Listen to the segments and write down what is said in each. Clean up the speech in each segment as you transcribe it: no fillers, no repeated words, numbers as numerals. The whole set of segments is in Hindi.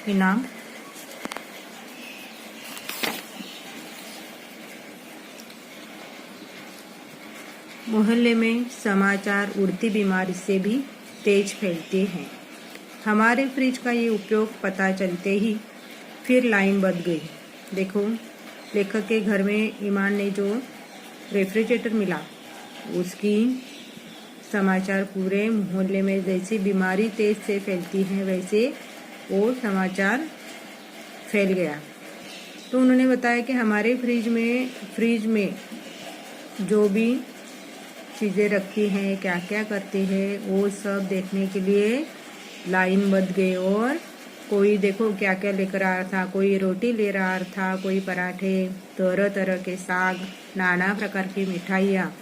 इनाम। मोहल्ले में समाचार उड़ती बीमारी से भी तेज फैलते हैं। हमारे फ्रिज का ये उपयोग पता चलते ही फिर लाइन बंध गई। देखो, लेखक के घर में ईमान ने जो रेफ्रिजरेटर मिला, उसकी समाचार पूरे मोहल्ले में जैसी बीमारी तेज से फैलती है वैसे वो समाचार फैल गया। तो उन्होंने बताया कि हमारे फ्रिज में जो भी चीज़ें रखती हैं, क्या क्या करती है, वो सब देखने के लिए लाइन बंध गई। और कोई देखो क्या क्या लेकर आ रहा था, कोई रोटी ले रहा था, कोई पराठे, तरह तरह के साग, नाना प्रकार की मिठाइयाँ,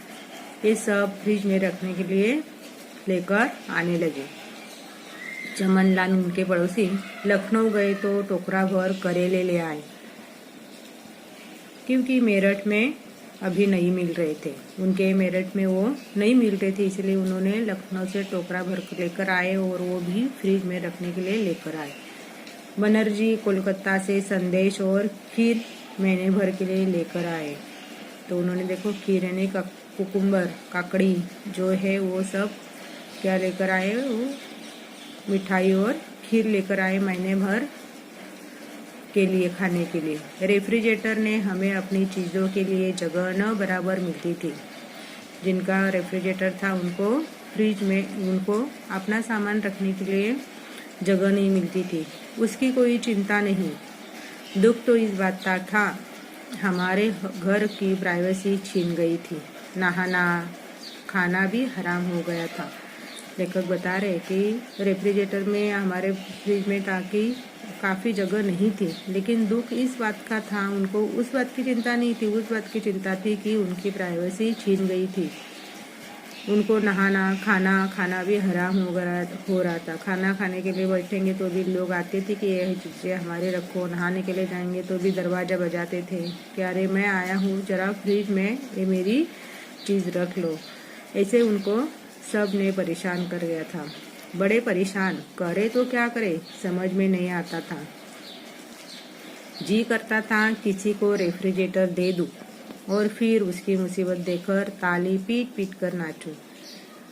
ये सब फ्रिज में रखने के लिए लेकर आने लगे। चमनलाल उनके पड़ोसी लखनऊ गए तो टोकरा भर करेले ले आए, क्योंकि मेरठ में अभी नहीं मिल रहे थे। उनके मेरठ में वो नहीं मिल रहे थे, इसलिए उन्होंने लखनऊ से टोकरा भर लेकर आए और वो भी फ्रिज में रखने के लिए लेकर आए। बनर्जी कोलकाता से संदेश और खीर महीने भर के लिए लेकर आए। तो उन्होंने देखो खीर यानी कुकुम्बर, काकड़ी जो है वो सब क्या लेकर आए, वो मिठाई और खीर लेकर आए महीने भर के लिए खाने के लिए। रेफ्रिजरेटर ने हमें अपनी चीज़ों के लिए जगह न बराबर मिलती थी। जिनका रेफ्रिजरेटर था उनको फ्रिज में उनको अपना सामान रखने के लिए जगह नहीं मिलती थी। उसकी कोई चिंता नहीं। दुख तो इस बात का था, हमारे घर की प्राइवेसी छीन गई थी। नहाना खाना भी हराम हो गया था। लेखक बता रहे कि रेफ्रिजरेटर में हमारे फ्रिज में ताकि काफ़ी जगह नहीं थी, लेकिन दुख इस बात का था, उनको उस बात की चिंता नहीं थी। उस बात की चिंता थी कि उनकी प्राइवेसी छीन गई थी। उनको नहाना खाना भी हराम हो रहा था। खाना खाने के लिए बैठेंगे तो भी लोग आते थे कि यह चीज़ें हमारे रखो। नहाने के लिए जाएंगे तो भी दरवाज़ा बजाते थे कि अरे मैं आया हूँ, जरा फ्रिज में ये मेरी चीज़ रख लो। ऐसे उनको सब ने परेशान कर गया था। बड़े परेशान, करे तो क्या करे समझ में नहीं आता था। जी करता था किसी को रेफ्रिजरेटर दे दूं और फिर उसकी मुसीबत देखकर ताली पीट पीट कर नाचूं,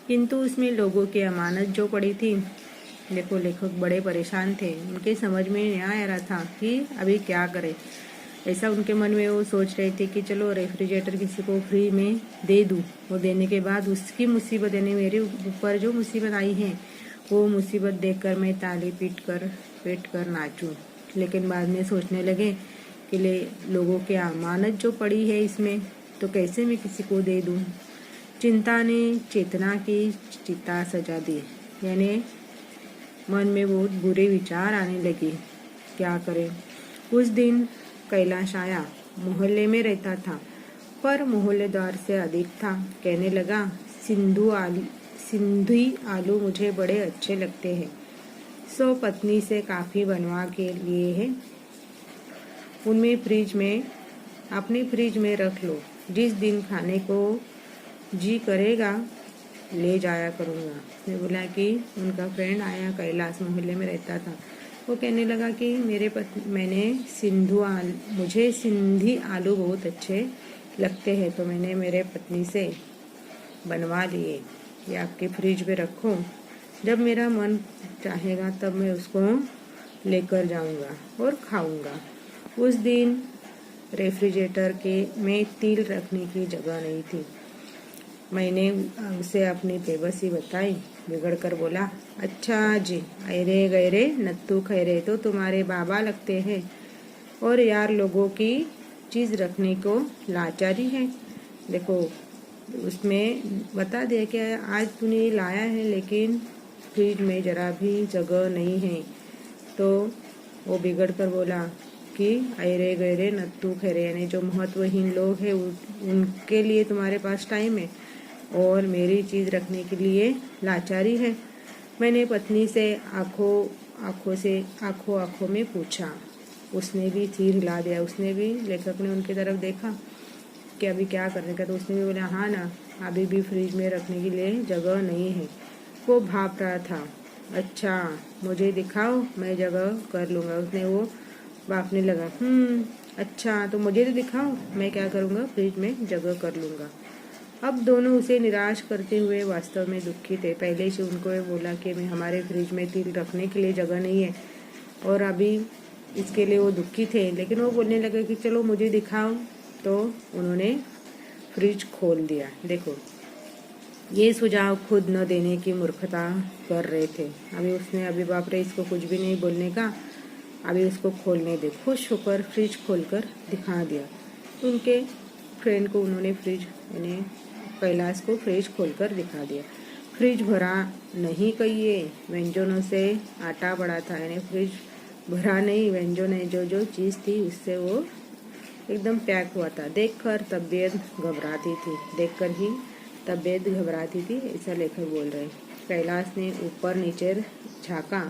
किंतु उसमें लोगों की अमानत जो पड़ी थी। देखो, लेखक बड़े परेशान थे। उनके समझ में नहीं आ रहा था कि अभी क्या करें। ऐसा उनके मन में वो सोच रहे थे कि चलो रेफ्रिजरेटर किसी को फ्री में दे दूं, वो देने के बाद उसकी मुसीबत यानी मेरे ऊपर जो मुसीबत आई है वो मुसीबत देखकर मैं ताली पीट कर नाचूं। लेकिन बाद में सोचने लगे कि लोगों की अमानत जो पड़ी है इसमें, तो कैसे मैं किसी को दे दूं। चिंता ने चेतना की चिता सजा दी, यानी मन में बहुत बुरे विचार आने लगे। क्या करें। उस दिन कैलाश आया। मोहल्ले में रहता था पर मोहल्लेदार से अधिक था। कहने लगा, सिंधी आलू मुझे बड़े अच्छे लगते हैं, सो पत्नी से काफ़ी बनवा के लिए है। उनमें अपने फ्रिज में रख लो, जिस दिन खाने को जी करेगा ले जाया करूँगा। उसने बोला कि उनका फ्रेंड आया, कैलाश मोहल्ले में रहता था। वो कहने लगा कि मुझे सिंधी आलू बहुत अच्छे लगते हैं, तो मैंने मेरे पत्नी से बनवा लिए। ये आपके फ्रिज में रखो, जब मेरा मन चाहेगा तब मैं उसको लेकर जाऊंगा और खाऊंगा। उस दिन रेफ्रिजरेटर में तिल रखने की जगह नहीं थी। मैंने उसे अपनी बेबसी बताई। बिगड़ कर बोला, अच्छा जी, अरे गहरे नत्थू खैरे तो तुम्हारे बाबा लगते हैं, और यार लोगों की चीज़ रखने को लाचारी है। देखो, उसमें बता दिया कि आज तूने लाया है लेकिन फ्रिज में जरा भी जगह नहीं है। तो वो बिगड़ कर बोला कि अरे गहरे नत्थू खैरे, यानी जो महत्वहीन लोग हैं उनके लिए तुम्हारे पास टाइम है और मेरी चीज़ रखने के लिए लाचारी है। मैंने पत्नी से आंखों में पूछा। उसने भी सिर हिला दिया। उसने भी, लेखक ने उनकी तरफ देखा कि अभी क्या करने का, तो उसने भी बोला हाँ ना, अभी भी फ्रिज में रखने के लिए जगह नहीं है। वो भाप रहा था अच्छा मुझे दिखाओ, मैं जगह कर लूँगा। उसने वो बांपने लगा। अच्छा तो मुझे तो दिखाओ, मैं क्या करूँगा, फ्रिज में जगह कर लूँगा। अब दोनों उसे निराश करते हुए वास्तव में दुखी थे। पहले से उनको ये बोला कि मैं हमारे फ्रिज में तिल रखने के लिए जगह नहीं है, और अभी इसके लिए वो दुखी थे। लेकिन वो बोलने लगे कि चलो मुझे दिखाओ। तो उन्होंने फ्रिज खोल दिया। देखो ये सुझाव खुद न देने की मूर्खता कर रहे थे। अभी बाप रे इसको कुछ भी नहीं बोलने का, अभी उसको खोलने दे। खुश होकर फ्रिज खोलकर दिखा दिया उनके फ्रेंड को। उन्होंने फ्रिज यानी कैलाश को फ्रिज खोलकर दिखा दिया। फ्रिज भरा नहीं, कहिए व्यंजनों से आटा पड़ा था। यानी फ्रिज भरा नहीं, व्यंजन है जो जो चीज़ थी उससे वो एकदम पैक हुआ था। देखकर तबीयत घबराती थी, देखकर ही तबीयत घबराती थी, ऐसा लेखक बोल रहे। कैलाश ने ऊपर नीचे झाँका,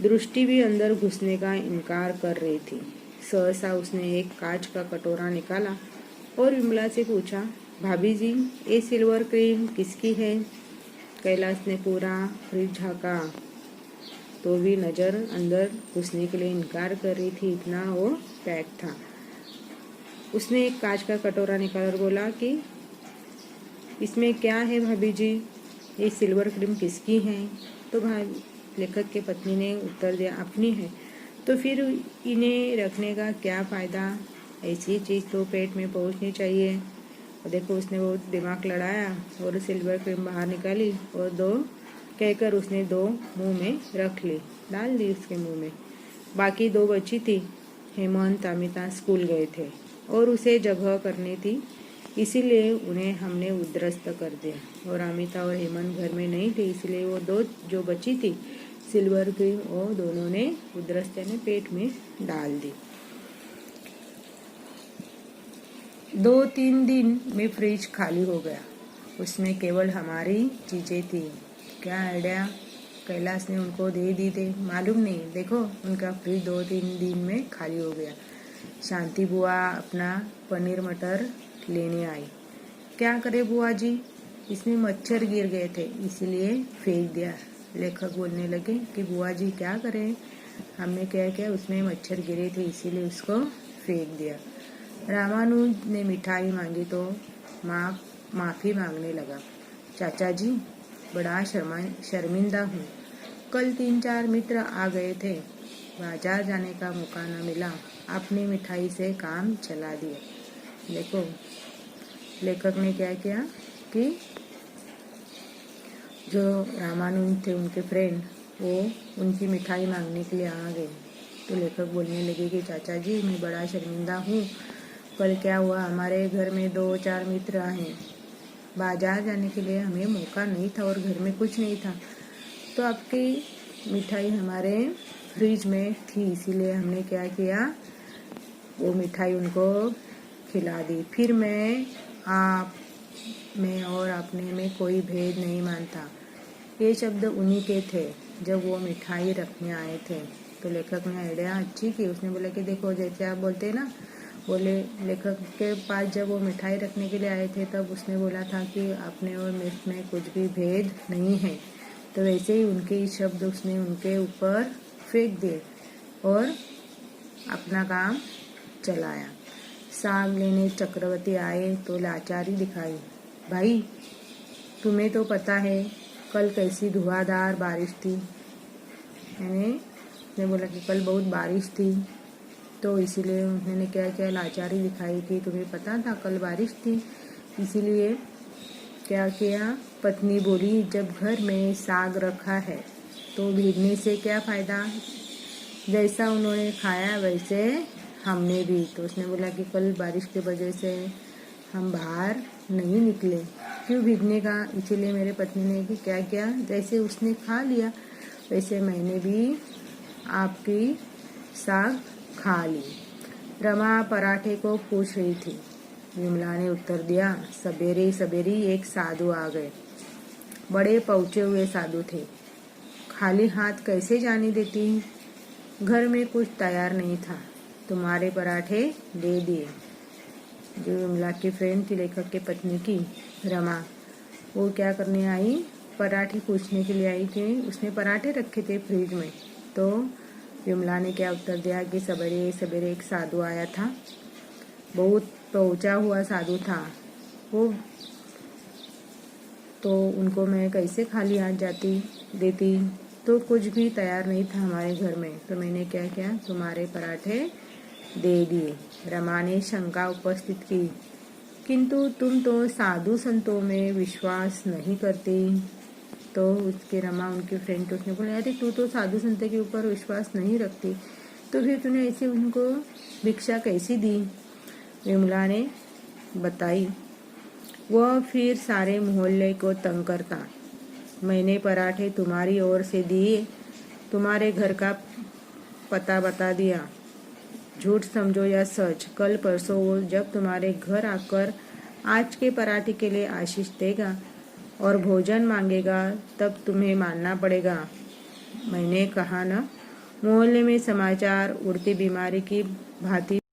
दृष्टि भी अंदर घुसने का इनकार कर रही थी। सहसा उसने एक कांच का कटोरा निकाला और विमला से पूछा, भाभी जी ये सिल्वर क्रीम किसकी है? कैलाश ने पूरा फ्रिज झाँका तो भी नज़र अंदर घुसने के लिए इनकार कर रही थी, इतना वो पैक था। उसने एक कांच का कटोरा निकाला और बोला कि इसमें क्या है भाभी जी, ये सिल्वर क्रीम किसकी है? तो भाई लेखक के पत्नी ने उत्तर दिया, अपनी है। तो फिर इन्हें रखने का क्या फ़ायदा? ऐसी चीज़ तो पेट में पहुंचनी चाहिए। और देखो उसने वो दिमाग लड़ाया और सिल्वर क्रीम बाहर निकाली और दो कहकर उसने दो मुंह में रख ली, डाल दी उसके मुंह में। बाकी दो बची थी। हेमंत अमिता स्कूल गए थे और उसे जगह करनी थी, इसीलिए उन्हें हमने उद्रस्त कर दिया। और अमिता और हेमंत घर में नहीं थे, इसलिए वो दो जो बची थी सिल्वर क्रीम वो दोनों ने उद्रस्त ने पेट में डाल दी। 2-3 दिन में फ्रिज खाली हो गया। उसमें केवल हमारी चीज़ें थी। क्या आइडिया कैलाश ने उनको दे दी थी मालूम नहीं। देखो उनका फ्रिज 2-3 दिन में खाली हो गया। शांति बुआ अपना पनीर मटर लेने आई। क्या करे बुआ जी, इसमें मच्छर गिर गए थे इसलिए फेंक दिया। लेखक बोलने लगे कि बुआ जी क्या करें, हमने क्या किया, उसमें मच्छर गिरे थे इसीलिए उसको फेंक दिया। रामानुज ने मिठाई मांगी तो माफ़ी मांगने लगा। चाचा जी बड़ा शर्मिंदा हूँ, कल 3-4 मित्र आ गए थे, बाजार जाने का मौका न मिला, अपनी मिठाई से काम चला दिया। देखो लेखक ने क्या किया कि जो रामानुज थे उनके फ्रेंड, वो उनकी मिठाई मांगने के लिए आ गए। तो लेखक बोलने लगे कि चाचा जी मैं बड़ा शर्मिंदा हूँ, कल क्या हुआ, हमारे घर में 2-4 मित्र आए, बाजार जाने के लिए हमें मौका नहीं था और घर में कुछ नहीं था, तो आपकी मिठाई हमारे फ्रिज में थी इसीलिए हमने क्या किया, वो मिठाई उनको खिला दी। फिर मैं और अपने में कोई भेद नहीं मानता, ये शब्द उन्हीं के थे जब वो मिठाई रखने आए थे। तो लेखक ने आइडिया अच्छी की। उसने बोला कि देखो जैसे आप बोलते हैं ना, बोले लेखक के पास जब वो मिठाई रखने के लिए आए थे तब उसने बोला था कि अपने और मिर्च में कुछ भी भेद नहीं है, तो वैसे ही उनके शब्द उसने उनके ऊपर फेंक दिए और अपना काम चलाया। साग लेने चक्रवर्ती आए तो लाचारी दिखाई। भाई तुम्हें तो पता है कल कैसी धुआंधार बारिश थी, यानी उसने बोला कि कल बहुत बारिश थी, तो इसीलिए उन्होंने क्या किया, लाचारी दिखाई कि तुम्हें पता था कल बारिश थी, इसीलिए क्या किया। पत्नी बोली जब घर में साग रखा है तो भीगने से क्या फ़ायदा, जैसा उन्होंने खाया वैसे हमने भी। तो उसने बोला कि कल बारिश की वजह से हम बाहर नहीं निकले, क्यों भीगने का, इसीलिए मेरे पत्नी ने कि क्या किया, जैसे उसने खा लिया वैसे मैंने भी आपकी साग खा ली। रमा पराठे को पूछ रही थी। विमला ने उत्तर दिया, सवेरे सवेरे एक साधु आ गए, बड़े पहुँचे हुए साधु थे, खाली हाथ कैसे जाने देती, घर में कुछ तैयार नहीं था, तुम्हारे पराठे दे दिए। जो विमला की फ्रेंड थी लेखक के पत्नी की रमा, वो क्या करने आई, पराठे पूछने के लिए आई थी। उसने पराठे रखे थे फ्रिज में। तो विमला ने क्या उत्तर दिया कि सवेरे सवेरे एक साधु आया था, बहुत पहुंचा हुआ साधु था वो, तो उनको मैं कैसे खाली हाथ जाती देती, तो कुछ भी तैयार नहीं था हमारे घर में, तो मैंने क्या किया, तुम्हारे पराठे दे दिए। रमा ने शंका उपस्थित की, किंतु तुम तो साधु संतों में विश्वास नहीं करती। तो उसके रमा उनकी फ्रेंड तो उसने बोला, अरे तू तो साधु संत के ऊपर विश्वास नहीं रखती, तो फिर तूने ऐसे उनको भिक्षा कैसी दी। विमला ने बताई, वह फिर सारे मोहल्ले को तंग करता। मैंने पराठे तुम्हारी ओर से दिए, तुम्हारे घर का पता बता दिया, झूठ समझो या सच, कल परसों वो जब तुम्हारे घर आकर आज के पराठे के लिए आशीष देगा और भोजन मांगेगा, तब तुम्हें मानना पड़ेगा। मैंने कहा ना, मोहल्ले में समाचार उड़ती बीमारी की भांति